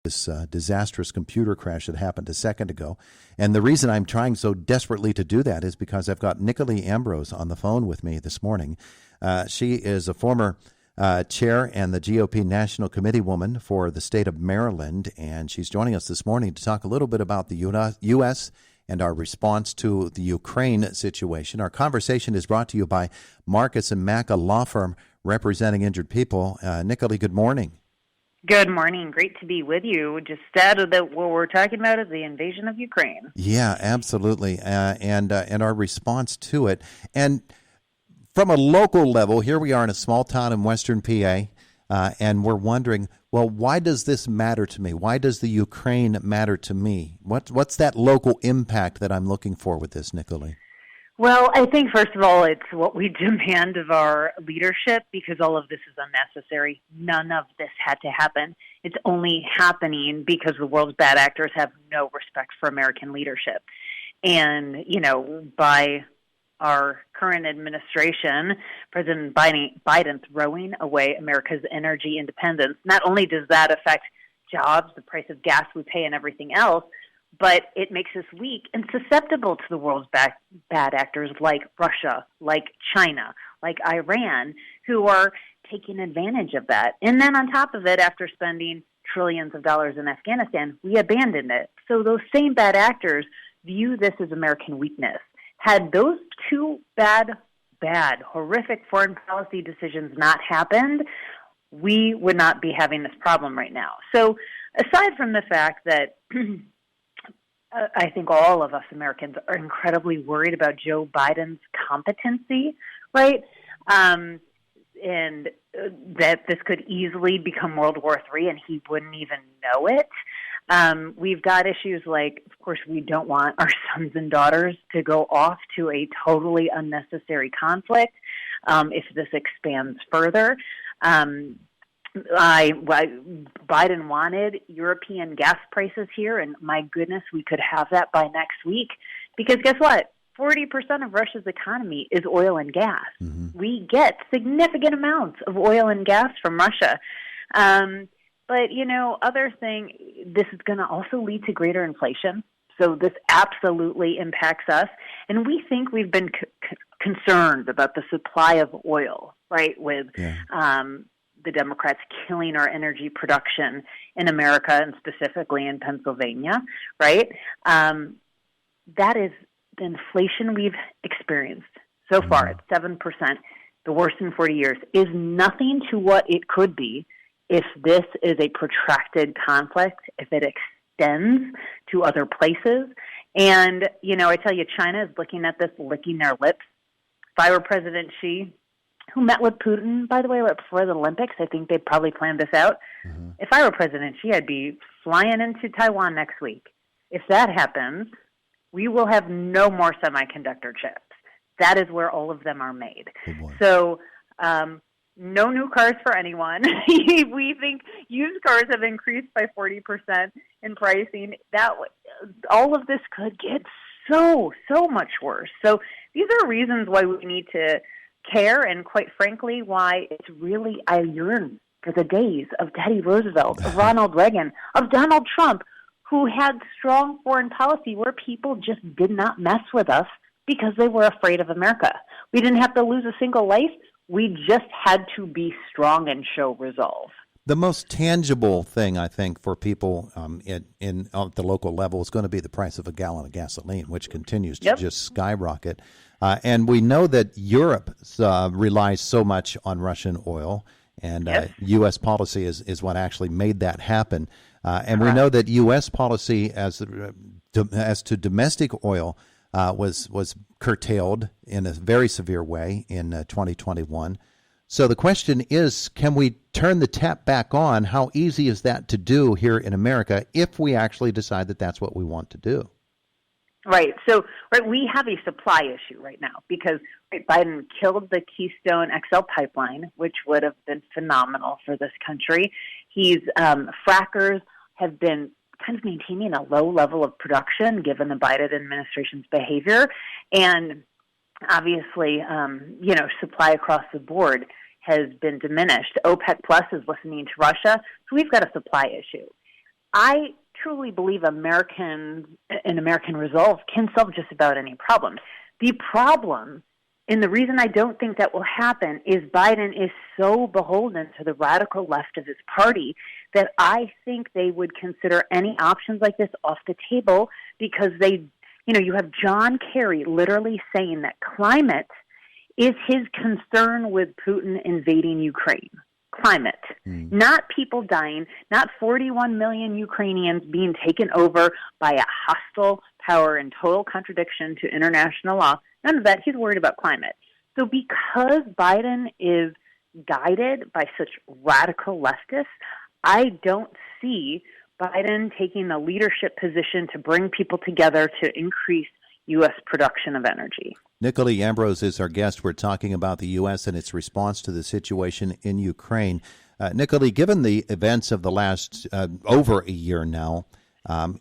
this disastrous computer crash that happened a second ago. And the reason I'm trying so desperately to do that is because I've got Nicolee Ambrose on the phone with me this morning. She is a former chair and the GOP National Committee woman for the state of Maryland, and she's joining us this morning to talk a little bit about the U.S. and our response to the Ukraine situation. Our conversation is brought to you by Marcus and Mack, a law firm representing injured people. Nicolee, good morning. Good morning. Great to be with you. Just sad that what we're talking about is the invasion of Ukraine. Yeah, absolutely, and our response to it. And from a local level, here we are in a small town in western PA, and we're wondering, well, why does this matter to me? Why does the Ukraine matter to me? What's that local impact that I'm looking for with this, Nicolee? Well, I think, first of all, it's what we demand of our leadership, because all of this is unnecessary. None of this had to happen. It's only happening because the world's bad actors have no respect for American leadership. And, by our current administration, President Biden throwing away America's energy independence, not only does that affect jobs, the price of gas we pay, and everything else, but it makes us weak and susceptible to the world's bad actors like Russia, like China, like Iran, who are taking advantage of that. And then on top of it, after spending trillions of dollars in Afghanistan, we abandoned it. So those same bad actors view this as American weakness. Had those two bad, horrific foreign policy decisions not happened, we would not be having this problem right now. So aside from the fact that I think all of us Americans are incredibly worried about Joe Biden's competency, right? And that this could easily become World War III and he wouldn't even know it. We've got issues like, of course, we don't want our sons and daughters to go off to a totally unnecessary conflict if this expands further. Biden wanted European gas prices here, and my goodness, we could have that by next week. Because guess what? 40% of Russia's economy is oil and gas. Mm-hmm. We get significant amounts of oil and gas from Russia. But, other thing, this is going to also lead to greater inflation. So this absolutely impacts us. And we think we've been concerned about the supply of oil, right, with the Democrats killing our energy production in America and specifically in Pennsylvania, right? That is the inflation we've experienced so far at 7%, the worst in 40 years, is nothing to what it could be if this is a protracted conflict, if it extends to other places. And, I tell you, China is looking at this, licking their lips. If I were President Xi, who met with Putin, by the way, right before the Olympics, I think they probably planned this out. Mm-hmm. If I were President Xi, I'd be flying into Taiwan next week. If that happens, we will have no more semiconductor chips. That is where all of them are made. So, no new cars for anyone. We think used cars have increased by 40% in pricing. All of this could get so much worse. So these are reasons why we need to care, and quite frankly, why it's really, I yearn for the days of Teddy Roosevelt, of Ronald Reagan, of Donald Trump, who had strong foreign policy where people just did not mess with us because they were afraid of America. We didn't have to lose a single life. We just had to be strong and show resolve. The most tangible thing, I think, for people in at the local level is going to be the price of a gallon of gasoline, which continues to just skyrocket. And we know that Europe relies so much on Russian oil, and U.S. policy is what actually made that happen. And we know that U.S. policy as to domestic oil was curtailed in a very severe way in 2021. So the question is, can we turn the tap back on? How easy is that to do here in America if we actually decide that that's what we want to do? Right. So we have a supply issue right now because Biden killed the Keystone XL pipeline, which would have been phenomenal for this country. Frackers have been kind of maintaining a low level of production given the Biden administration's behavior. And obviously, supply across the board has been diminished. OPEC Plus is listening to Russia, so we've got a supply issue. I truly believe American resolve can solve just about any problem. The problem, and the reason I don't think that will happen, is Biden is so beholden to the radical left of his party that I think they would consider any options like this off the table, because you have John Kerry literally saying that climate is his concern with Putin invading Ukraine. Climate, not people dying, not 41 million Ukrainians being taken over by a hostile power in total contradiction to international law. None of that. He's worried about climate. So because Biden is guided by such radical leftists, I don't see Biden taking a leadership position to bring people together to increase U.S. production of energy. Nicolee Ambrose is our guest. We're talking about the U.S. and its response to the situation in Ukraine. Nicolee, given the events of the last over a year now,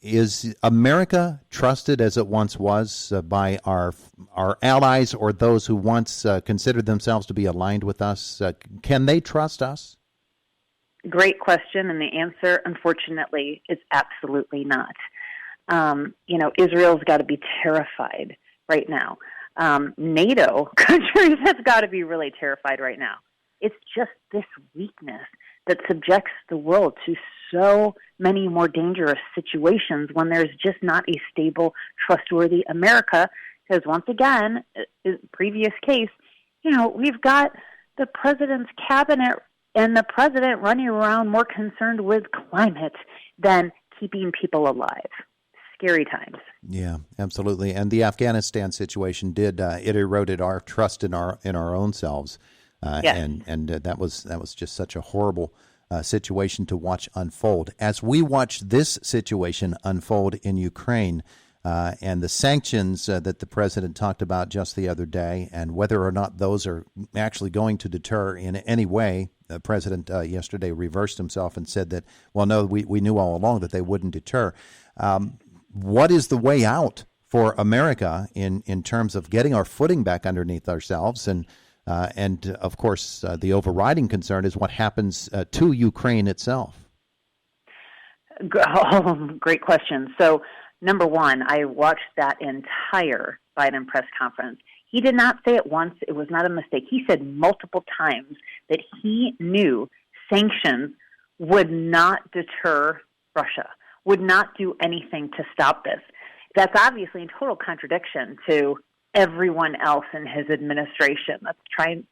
is America trusted as it once was by our allies or those who once considered themselves to be aligned with us? Can they trust us? Great question, and the answer, unfortunately, is absolutely not. Israel's got to be terrified right now. NATO countries have got to be really terrified right now. It's just this weakness that subjects the world to so many more dangerous situations when there's just not a stable, trustworthy America. Because once again, previous case, we've got the president's cabinet and the president running around more concerned with climate than keeping people alive. Scary times. Yeah, absolutely. And the Afghanistan situation it eroded our trust in our own selves, yes. and that was just such a horrible situation to watch unfold. As we watch this situation unfold in Ukraine, and the sanctions that the president talked about just the other day, and whether or not those are actually going to deter in any way, the president yesterday reversed himself and said that, well, no, we knew all along that they wouldn't deter. What is the way out for America in terms of getting our footing back underneath ourselves? And of course, the overriding concern is what happens to Ukraine itself. Great question. So, number one, I watched that entire Biden press conference. He did not say it once. It was not a mistake. He said multiple times that he knew sanctions would not deter Russia, would not do anything to stop this. That's obviously in total contradiction to everyone else in his administration that's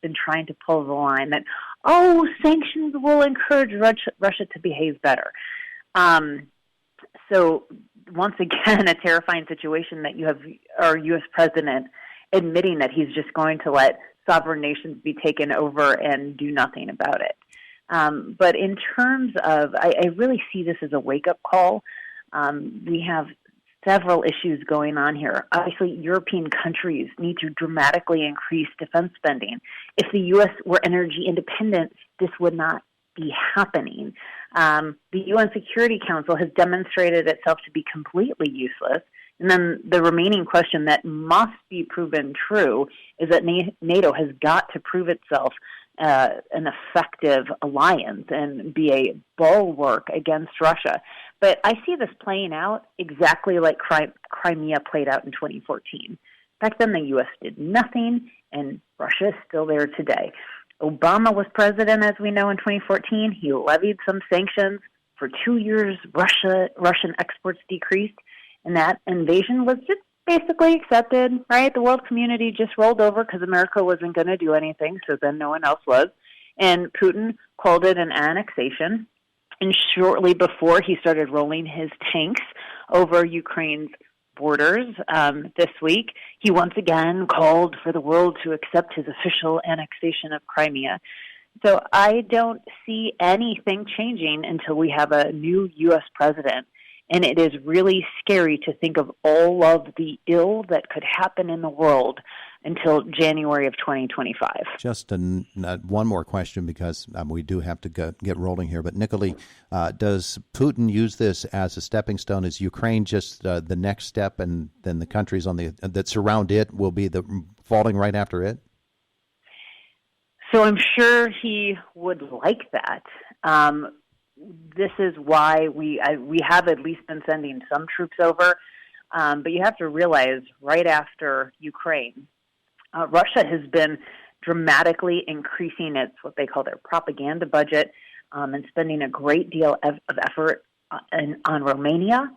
been trying to pull the line that, sanctions will encourage Russia to behave better. So once again, a terrifying situation that you have our U.S. president admitting that he's just going to let sovereign nations be taken over and do nothing about it. But in terms of, I really see this as a wake-up call. We have several issues going on here. Obviously, European countries need to dramatically increase defense spending. If the U.S. were energy independent, this would not be happening. The UN Security Council has demonstrated itself to be completely useless. And then the remaining question that must be proven true is that NATO has got to prove itself an effective alliance and be a bulwark against Russia. But I see this playing out exactly like Crimea played out in 2014. Back then, the U.S. did nothing, and Russia is still there today. Obama was president, as we know, in 2014. He levied some sanctions. For 2 years, Russian exports decreased, and that invasion was just basically accepted, right? The world community just rolled over because America wasn't going to do anything, so then no one else was. And Putin called it an annexation. And shortly before, he started rolling his tanks over Ukraine's borders this week. He once again called for the world to accept his official annexation of Crimea. So I don't see anything changing until we have a new U.S. president. And it is really scary to think of all of the ill that could happen in the world until January of 2025. Just one more question, because we do have to get rolling here. But Nicolee, does Putin use this as a stepping stone? Is Ukraine just the next step, and then the countries that surround it will be falling right after it? So I'm sure he would like that. this is why we have at least been sending some troops over. But you have to realize right after Ukraine, Russia has been dramatically increasing its what they call their propaganda budget and spending a great deal of effort on Romania.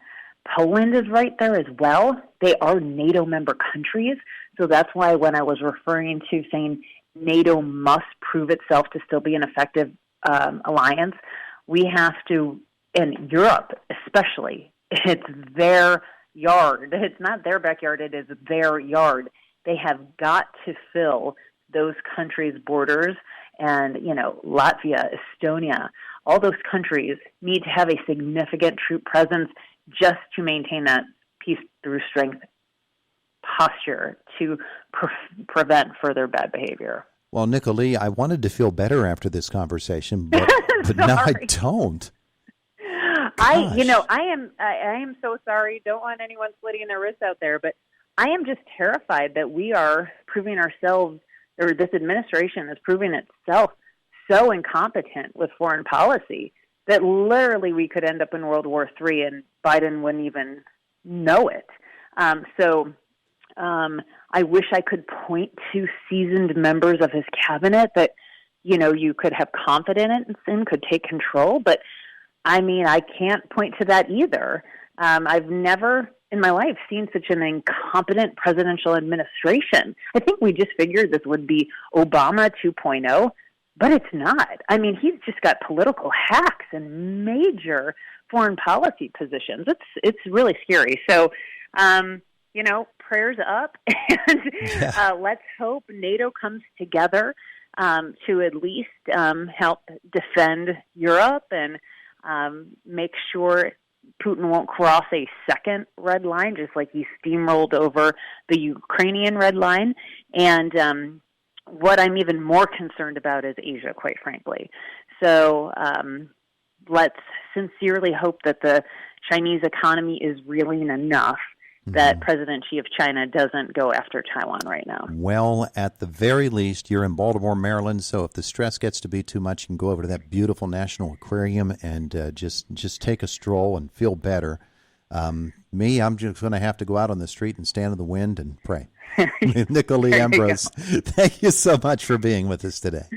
Poland is right there as well. They are NATO member countries. So that's why when I was referring to saying NATO must prove itself to still be an effective alliance, we have to, in Europe especially, it's their yard. It's not their backyard, it is their yard. They have got to fill those countries' borders. And, Latvia, Estonia, all those countries need to have a significant troop presence just to maintain that peace through strength posture to prevent further bad behavior. Well, Nicolee, I wanted to feel better after this conversation, but now I don't. I am so sorry. Don't want anyone slitting their wrists out there, but I am just terrified that we are proving ourselves, or this administration is proving itself so incompetent with foreign policy that literally we could end up in World War III and Biden wouldn't even know it. I wish I could point to seasoned members of his cabinet that, you could have confidence in, could take control. But, I can't point to that either. I've never in my life seen such an incompetent presidential administration. I think we just figured this would be Obama 2.0, but it's not. He's just got political hacks and major foreign policy positions. It's really scary. So, prayers up, and let's hope NATO comes together to at least help defend Europe and make sure Putin won't cross a second red line, just like he steamrolled over the Ukrainian red line. And what I'm even more concerned about is Asia, quite frankly. So let's sincerely hope that the Chinese economy is reeling enough that President Xi of China doesn't go after Taiwan right now. Well, at the very least, you're in Baltimore, Maryland, so if the stress gets to be too much, you can go over to that beautiful National Aquarium and just take a stroll and feel better. I'm just going to have to go out on the street and stand in the wind and pray. Nicolee Ambrose, thank you so much for being with us today.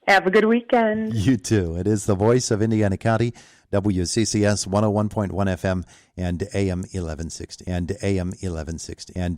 Have a good weekend. You too. It is the voice of Indiana County, WCCS 101.1 FM and AM 1160 and AM 1160 and